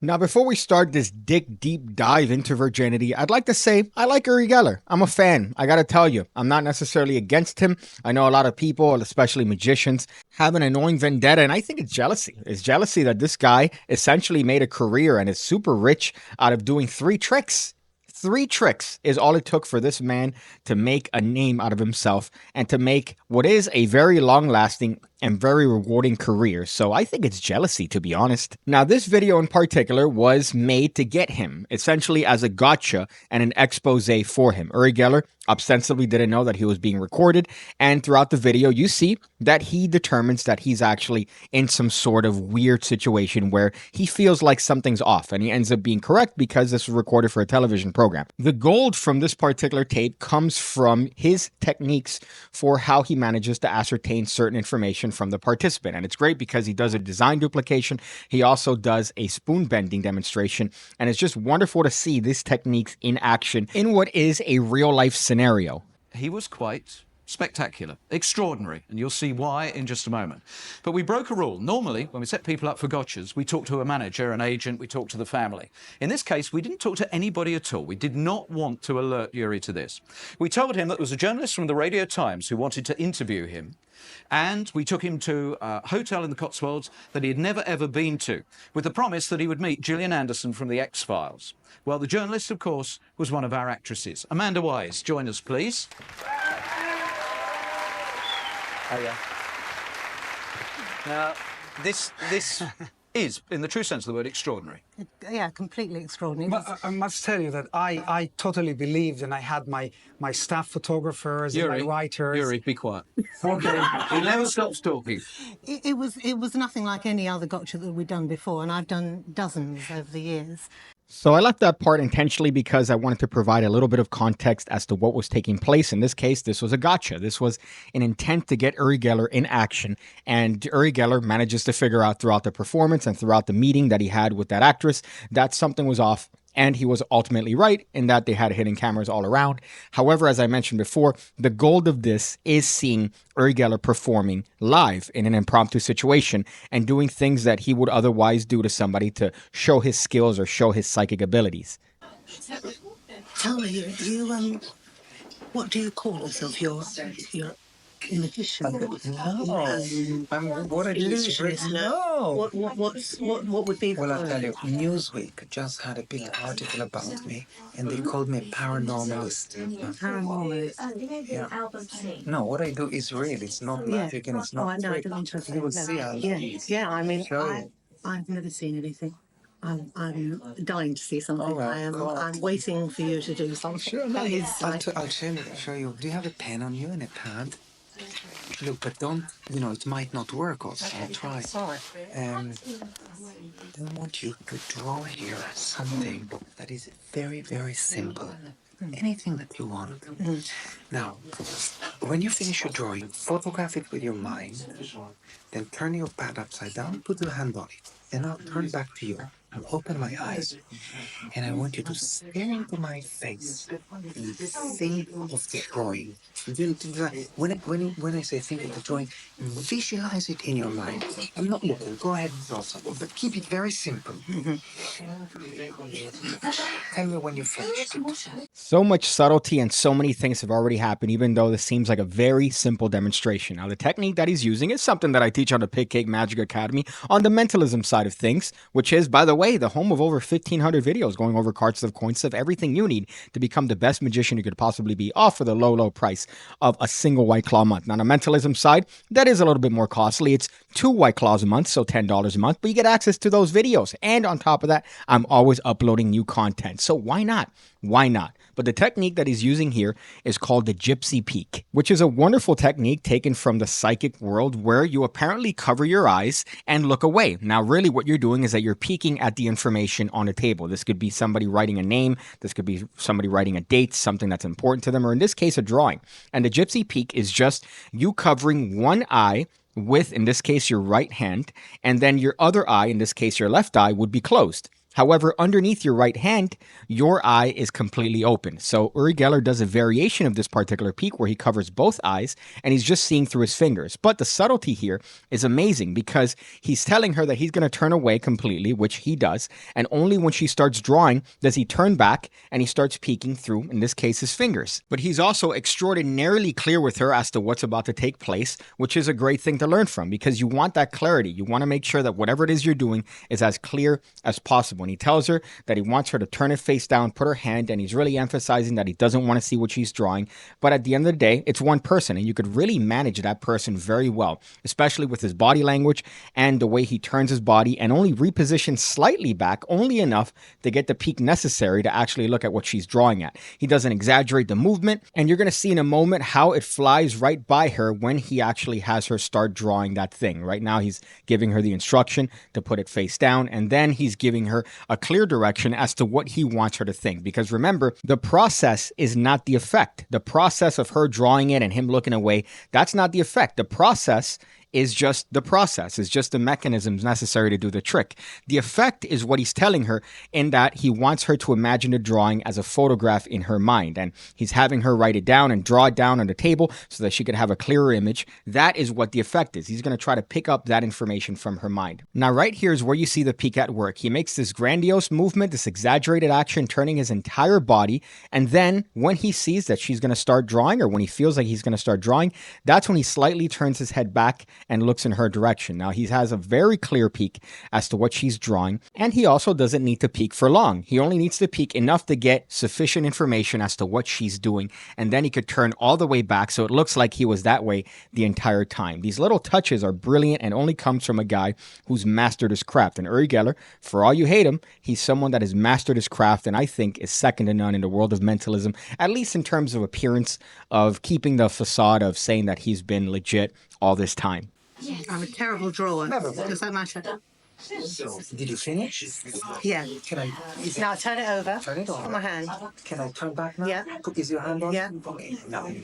Now, before we start this deep dive into virginity, I'd like to say I like Uri Geller. I'm a fan. I gotta tell you, I'm not necessarily against him. I know a lot of people, especially magicians, have an annoying vendetta, and I think it's jealousy. It's jealousy that this guy essentially made a career and is super rich out of doing three tricks. Three tricks is all it took for this man to make a name out of himself and to make what is a very long lasting and very rewarding career. So I think it's jealousy, to be honest. Now, this video in particular was made to get him, essentially as a gotcha and an expose for him. Uri Geller ostensibly didn't know that he was being recorded, and throughout the video, you see that he determines that he's actually in some sort of weird situation where he feels like something's off, and he ends up being correct because this was recorded for a television program. The gold from this particular tape comes from his techniques for how he manages to ascertain certain information from the participant, and it's great because he does a design duplication. He also does a spoon bending demonstration, and it's just wonderful to see these techniques in action in what is a real life scenario. He was quite spectacular, extraordinary, and you'll see why in just a moment. But we broke a rule. Normally, when we set people up for gotchas, we talk to a manager, an agent, we talk to the family. In this case, we didn't talk to anybody at all. We did not want to alert Uri to this. We told him that there was a journalist from the Radio Times who wanted to interview him, and we took him to a hotel in the Cotswolds that he had never ever been to, with the promise that he would meet Gillian Anderson from the X-Files. Well, the journalist, of course, was one of our actresses. Amanda Wise, join us, please. Oh, yeah. Now, this is, in the true sense of the word, extraordinary. Yeah, completely extraordinary. But I must tell you that I totally believed, and I had my staff photographers and my writers. Uri, be quiet. Okay. He never stops talking. It was nothing like any other gotcha that we'd done before, and I've done dozens over the years. So I left that part intentionally because I wanted to provide a little bit of context as to what was taking place. In this case, this was a gotcha. This was an intent to get Uri Geller in action. And Uri Geller manages to figure out throughout the performance and throughout the meeting that he had with that actress that something was off. And he was ultimately right in that they had hidden cameras all around. However, as I mentioned before, the gold of this is seeing Uri Geller performing live in an impromptu situation and doing things that he would otherwise do to somebody to show his skills or show his psychic abilities. Tell me, what do you call yourself? Your magician? What I do is no. What would be the Well, I'll word? tell you, Newsweek just had a big article about me, and they called me a paranormalist. Paranormalist. Yeah. No, what I do is real. It's not magic, and it's not I know. I trick. don't interest You will see how it is. Yeah. I mean, Show you. I've never seen anything. I'm dying to see something. All right, go on. I'm waiting for you to do something. Sure, no, That is, I'll show you. Do you have a pen on you and a pad? Look, but don't, it might not work also. I'll try. Sorry. I want you to draw here something that is very, very simple. Anything that you want. Now, when you finish your drawing, photograph it with your mind, then turn your pad upside down, put your hand on it, then I'll turn back to you. I'll open my eyes, and I want you to stare into my face and think of the drawing. When I say think of the drawing, visualize it in your mind. I'm not looking. Go ahead and draw something, but keep it very simple. Tell me when you finished. So much subtlety and so many things have already happened, even though this seems like a very simple demonstration. Now, the technique that he's using is something that I teach on the PigCake Magic Academy on the mentalism side of things, which is, by the way, the home of over 1,500 videos going over cards of coin stuff, everything you need to become the best magician you could possibly be, all for the low price of a single White Claw month. Now, on the mentalism side, that is a little bit more costly. It's 2 White Claws a month, so $10 a month, but you get access to those videos. And on top of that, I'm always uploading new content. So why not? Why not? But the technique that he's using here is called the gypsy peek, which is a wonderful technique taken from the psychic world where you apparently cover your eyes and look away. Now, really what you're doing is that you're peeking at the information on a table. This could be somebody writing a name. This could be somebody writing a date, something that's important to them, or in this case, a drawing. And the gypsy peek is just you covering one eye with, in this case, your right hand, and then your other eye, in this case, your left eye, would be closed. However, underneath your right hand, your eye is completely open. So Uri Geller does a variation of this particular peek where he covers both eyes and he's just seeing through his fingers. But the subtlety here is amazing because he's telling her that he's going to turn away completely, which he does. And only when she starts drawing does he turn back and he starts peeking through, in this case, his fingers. But he's also extraordinarily clear with her as to what's about to take place, which is a great thing to learn from because you want that clarity. You want to make sure that whatever it is you're doing is as clear as possible. And he tells her that he wants her to turn it face down, put her hand, and he's really emphasizing that he doesn't want to see what she's drawing. But at the end of the day, it's one person, and you could really manage that person very well, especially with his body language and the way he turns his body and only repositions slightly back, only enough to get the peak necessary to actually look at what she's drawing at. He doesn't exaggerate the movement, and you're going to see in a moment how it flies right by her when he actually has her start drawing that thing. Right now, he's giving her the instruction to put it face down, and then he's giving her a clear direction as to what he wants her to think. Because remember, the process is not the effect. The process of her drawing it and him looking away, that's not the effect. The process is just the process, is just the mechanisms necessary to do the trick. The effect is what he's telling her in that he wants her to imagine the drawing as a photograph in her mind. And he's having her write it down and draw it down on the table so that she could have a clearer image. That is what the effect is. He's going to try to pick up that information from her mind. Now, right here is where you see the peak at work. He makes this grandiose movement, this exaggerated action, turning his entire body. And then when he sees that she's going to start drawing, or when he feels like he's going to start drawing, that's when he slightly turns his head back and looks in her direction. Now, he has a very clear peek as to what she's drawing, and he also doesn't need to peek for long. He only needs to peek enough to get sufficient information as to what she's doing, and then he could turn all the way back so it looks like he was that way the entire time. These little touches are brilliant and only comes from a guy who's mastered his craft. And Uri Geller, for all you hate him, he's someone that has mastered his craft and I think is second to none in the world of mentalism, at least in terms of appearance, of keeping the facade of saying that he's been legit all this time. I'm a terrible drawer. Does that matter? Did you finish? Yeah. Can I? Now turn it over. Turn it over. On my hand. Can I turn back now? Yeah. Is your hand on? Yeah. Okay. No.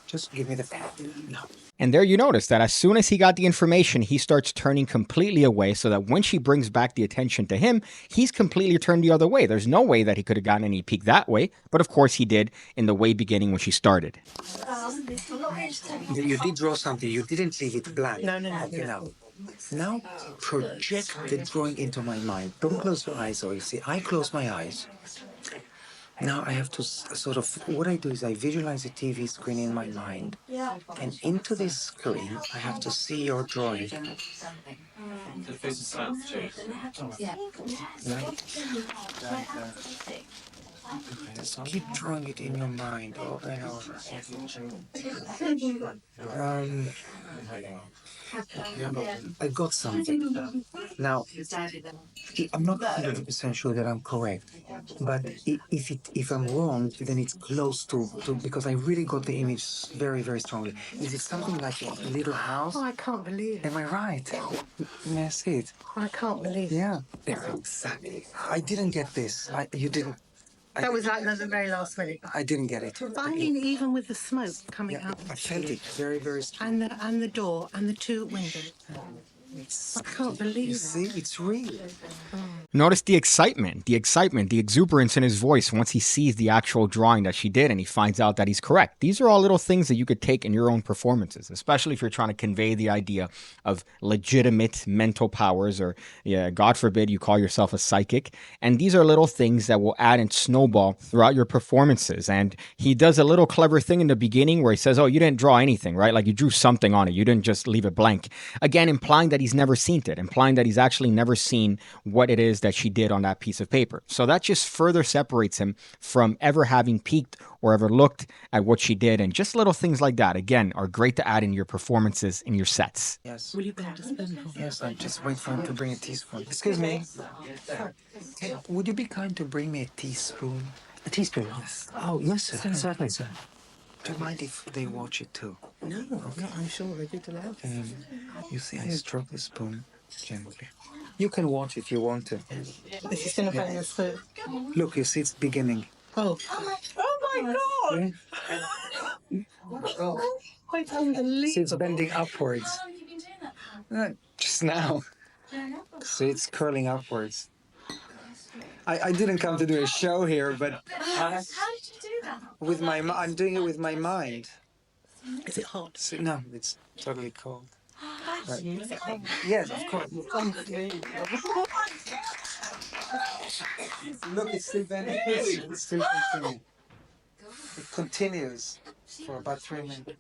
Just give me the pen. No. And there you notice that as soon as he got the information, he starts turning completely away so that when she brings back the attention to him, he's completely turned the other way. There's no way that he could have gotten any peek that way, but of course he did in the way beginning when she started. You did draw something. You didn't leave it blank. No. Okay, now project the drawing into my mind. Don't close your eyes, or you see, I close my eyes. Now I have to sort of, what I do is I visualize a TV screen in my mind. And into this screen, I have to see your drawing. Just keep drawing it in your mind over and over. I got something. Now, I'm not 100% sure that I'm correct, but if I'm wrong, then it's close to because I really got the image very, very strongly. Is it something like a little house? Oh, I can't believe it. Am I right? May I see it? I can't believe it. Yeah, exactly. I didn't get this. You didn't. That was like the very last minute. I didn't get it. But I mean, even with the smoke coming out. I felt it very, very strong. And the door and the two windows. I can't believe You it. see, it's real. Notice the excitement, the exuberance in his voice once he sees the actual drawing that she did and he finds out that he's correct. These are all little things that you could take in your own performances, especially if you're trying to convey the idea of legitimate mental powers or, God forbid, you call yourself a psychic. And these are little things that will add and snowball throughout your performances. And he does a little clever thing in the beginning where he says, oh, you didn't draw anything, right? Like you drew something on it. You didn't just leave it blank. Again, implying that he's never seen it, implying that he's actually never seen what it is that she did on that piece of paper. So that just further separates him from ever having peeked or ever looked at what she did. And just little things like that, again, are great to add in your performances, in your sets. Yes. Will you bring a spoon for me? Yes, I'm just waiting for him to bring a teaspoon. Excuse me. Hey, would you be kind to bring me a teaspoon? A teaspoon? Yes. Oh, yes, sir. Certainly, sir. Do you mind if they watch it too? No, I'm sure they did allow it. You see, I stroke the spoon gently. You can watch if you want to. Is she still having a spoon? Look, you see, it's beginning. Oh my God! I don't believe See, it's bending upwards. Just now. See, it's curling upwards. I didn't come to do a show here, but How did you do that? with my I'm doing it with my mind. Is it hot? So, no, it's totally cold. Bless you. Is it like Yes, of course. Look, it's still bending. It's still continuing. It continues for about 3 minutes.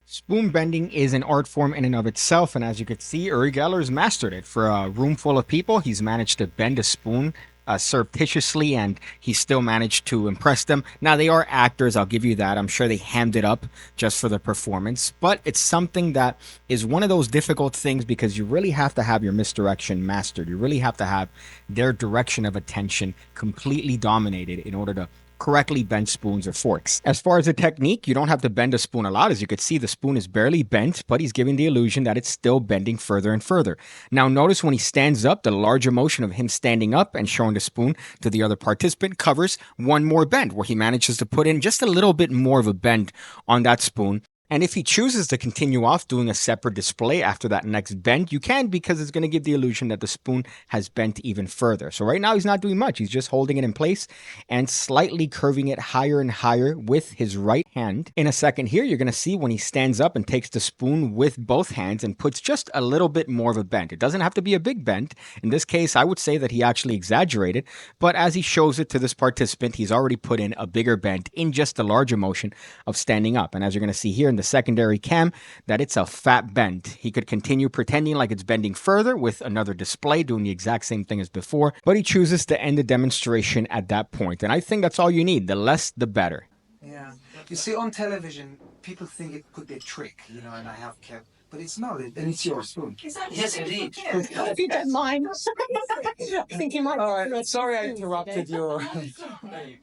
Spoon bending is an art form in and of itself, and as you can see, Uri Geller's mastered it. For a room full of people, he's managed to bend a spoon surreptitiously, and he still managed to impress them. Now, they are actors, I'll give you that. I'm sure they hammed it up just for the performance, but it's something that is one of those difficult things because you really have to have your misdirection mastered. You really have to have their direction of attention completely dominated in order to correctly bend spoons or forks. As far as the technique, you don't have to bend a spoon a lot. As you can see, the spoon is barely bent, but he's giving the illusion that it's still bending further and further. Now notice when he stands up, the larger motion of him standing up and showing the spoon to the other participant covers one more bend, where he manages to put in just a little bit more of a bend on that spoon. And if he chooses to continue off doing a separate display after that next bend, you can, because it's going to give the illusion that the spoon has bent even further. So right now he's not doing much. He's just holding it in place and slightly curving it higher and higher with his right hand. In a second here, you're going to see when he stands up and takes the spoon with both hands and puts just a little bit more of a bend. It doesn't have to be a big bend. In this case, I would say that he actually exaggerated, but as he shows it to this participant, he's already put in a bigger bend in just the larger motion of standing up. And as you're going to see here in the secondary cam, that it's a fat bend. He could continue pretending like it's bending further with another display doing the exact same thing as before, but he chooses to end the demonstration at that point. And I think that's all you need. The less, the better. Yeah. You see, on television, people think it could be a trick, and I have kept, but it's not, and it's your spoon. Yes, indeed. If you don't mind. I think you might. All right, sorry I interrupted your... Okay,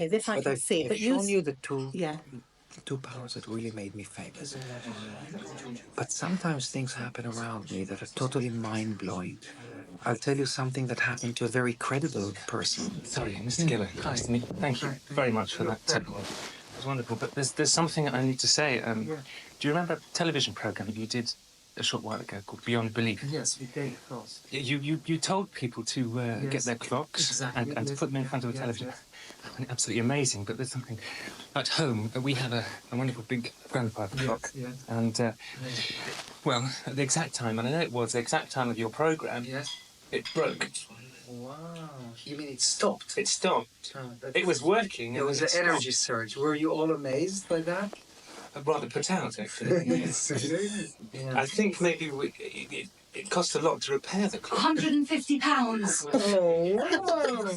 this I can see. I've But shown you the two powers that really made me famous. But sometimes things happen around me that are totally mind-blowing. I'll tell you something that happened to a very credible person. Sorry, Mr. Giller. Nice to meet you. Thank you very much for that. It was wonderful. But there's something I need to say. Do you remember a television program you did a short while ago called Beyond Belief? Yes, we did, of course. You told people to get their clocks and to put them in front of the television. I mean, absolutely amazing. But there's something at home. We have a wonderful big grandfather clock. And, well, at the exact time, and I know it was the exact time of your program, it broke. Wow. You mean it stopped? It stopped. It was working. It was an energy surge. Were you all amazed by that? I'm rather put out, actually. I think maybe it cost a lot to repair the clock. £150. Oh,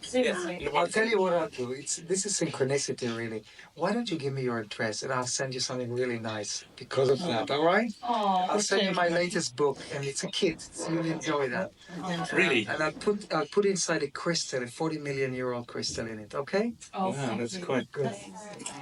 Seriously. I'll tell you what I'll do. This is synchronicity, really. Why don't you give me your address and I'll send you something really nice because of that, all right? Oh, I'll send you my latest book, and it's a kit, so you'll enjoy that. Really? And I'll put inside a crystal, a 40 million year old crystal in it, okay? Oh, Wow, that's quite good.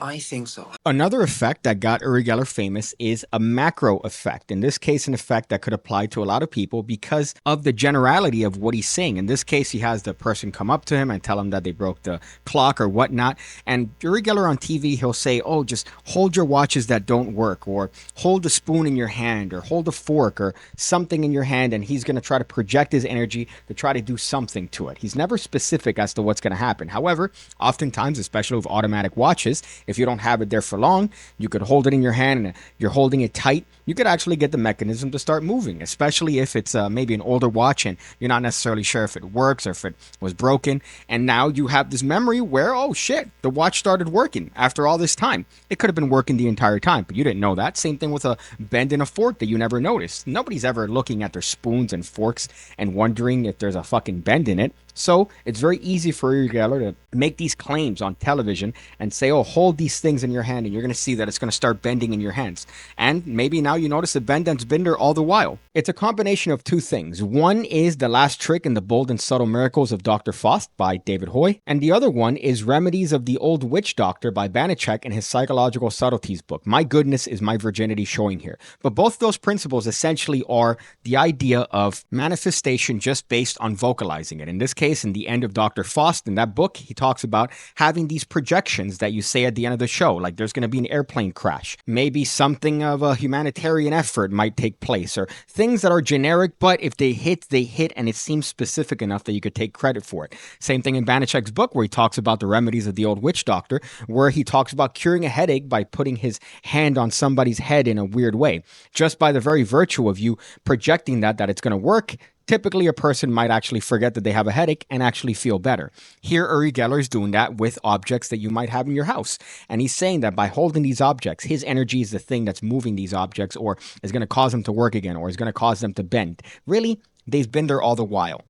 I think so. Another effect that got Uri Geller famous is a macro effect. In this case, an effect that could apply to a lot of people because of the generality of what he's saying. In this case, he has the person come up to him and tell him that they broke the clock or whatnot. And Uri Geller on TV, he'll say, oh, just hold your watches that don't work, or hold a spoon in your hand, or hold a fork or something in your hand, and he's going to try to project his energy to try to do something to it. He's never specific as to what's going to happen. However, oftentimes, especially with automatic watches, if you don't have it there for long, you could hold it in your hand and you're holding it tight. You could actually get the mechanism to start moving, especially if it's maybe an older watch and you're not necessarily sure if it works or if it was broken. And now you have this memory where, oh shit, the watch started working after all this time. It could have been working the entire time, but you didn't know that. Same thing with a bend in a fork that you never noticed. Nobody's ever looking at their spoons and forks and wondering if there's a fucking bend in it. So it's very easy for Uri Geller to make these claims on television and say, oh, hold these things in your hand and you're going to see that it's going to start bending in your hands. And maybe now you notice the bend that's been there all the while. It's a combination of two things. One is The Last Trick in the Bold and Subtle Miracles of Dr. Faust by David Hoy. And the other one is Remedies of the Old Witch Doctor by Banachek in his Psychological Subtleties book. My goodness, is my virginity showing here. But both those principles essentially are the idea of manifestation just based on vocalizing it. In this case, case, in the end of Dr. Faust, in that book, he talks about having these projections that you say at the end of the show, like there's going to be an airplane crash. Maybe something of a humanitarian effort might take place, or things that are generic, but if they hit, and it seems specific enough that you could take credit for it. Same thing in Banachek's book, where he talks about the remedies of the old witch doctor, where he talks about curing a headache by putting his hand on somebody's head in a weird way. Just by the very virtue of you projecting that it's going to work, typically a person might actually forget that they have a headache and actually feel better. Here, Uri Geller is doing that with objects that you might have in your house. And he's saying that by holding these objects, his energy is the thing that's moving these objects, or is going to cause them to work again, or is going to cause them to bend. Really, they've been there all the while.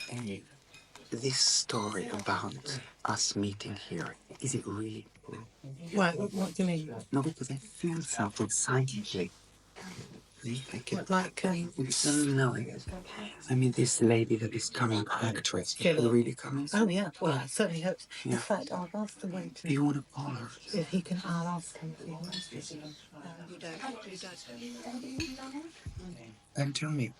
Hey, this story about us meeting here, is it really true? What do you mean? No, because I feel something psychically. Like, No, I mean, this lady that is coming actress, really coming. oh yeah, well, I certainly hope so. Yeah. In fact, I've asked the waiter Do you want to call her? if he can, I'll ask him if he wants. You don't. And tell me,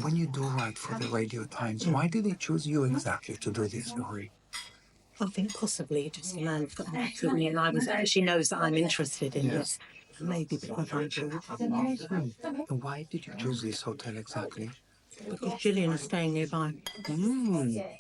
when you do write for the Radio Times, why did they choose you exactly to do this story? I think possibly just a man got back to me, and she knows that I'm interested in this. Maybe because I'm good. And why did you choose this hotel exactly? Because Gillian is staying nearby.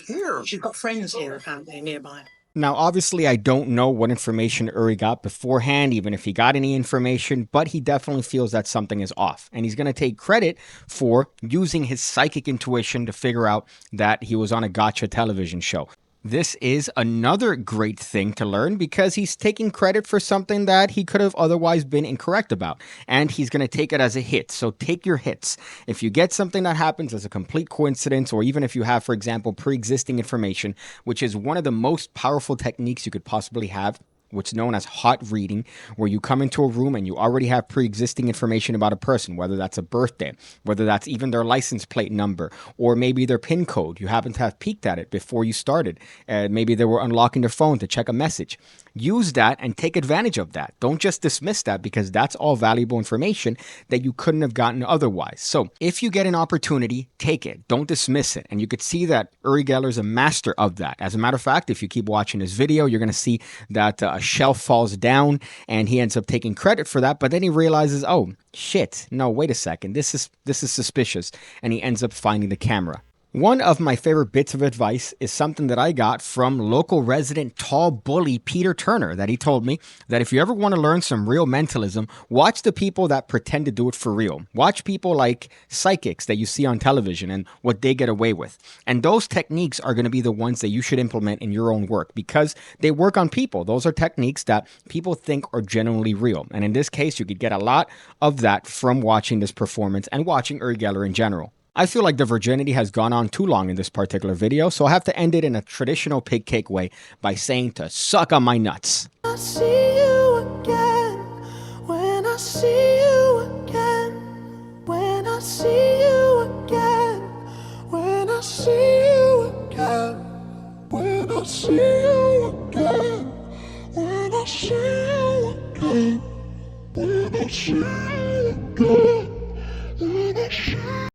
Here. She's got friends here, apparently, nearby. Now, obviously, I don't know what information Uri got beforehand, even if he got any information, but he definitely feels that something is off. And he's going to take credit for using his psychic intuition to figure out that he was on a gotcha television show. This is another great thing to learn because he's taking credit for something that he could have otherwise been incorrect about. And he's going to take it as a hit. So take your hits. If you get something that happens as a complete coincidence, or even if you have, for example, pre-existing information, which is one of the most powerful techniques you could possibly have, what's known as hot reading, where you come into a room and you already have pre-existing information about a person, whether that's a birthday, whether that's even their license plate number, or maybe their PIN code. You happen to have peeked at it before you started. Maybe they were unlocking their phone to check a message. Use that and take advantage of that. Don't just dismiss that, because that's all valuable information that you couldn't have gotten otherwise. So if you get an opportunity, take it. Don't dismiss it. And you could see that Uri Geller is a master of that. As a matter of fact, if you keep watching this video, you're going to see that a shelf falls down and he ends up taking credit for that. But then he realizes, oh, shit, no, wait a second. This is suspicious. And he ends up finding the camera. One of my favorite bits of advice is something that I got from local resident tall bully Peter Turner, that he told me that if you ever want to learn some real mentalism, watch the people that pretend to do it for real. Watch people like psychics that you see on television and what they get away with. And those techniques are going to be the ones that you should implement in your own work because they work on people. Those are techniques that people think are genuinely real. And in this case, you could get a lot of that from watching this performance and watching Uri Geller in general. I feel like the virginity has gone on too long in this particular video, so I have to end it in a traditional PigCake way by saying to suck on my nuts. I see you again, when I see you again, when I see you again, when I see you again, when I see you again, when I see you again, when I see you again, when I see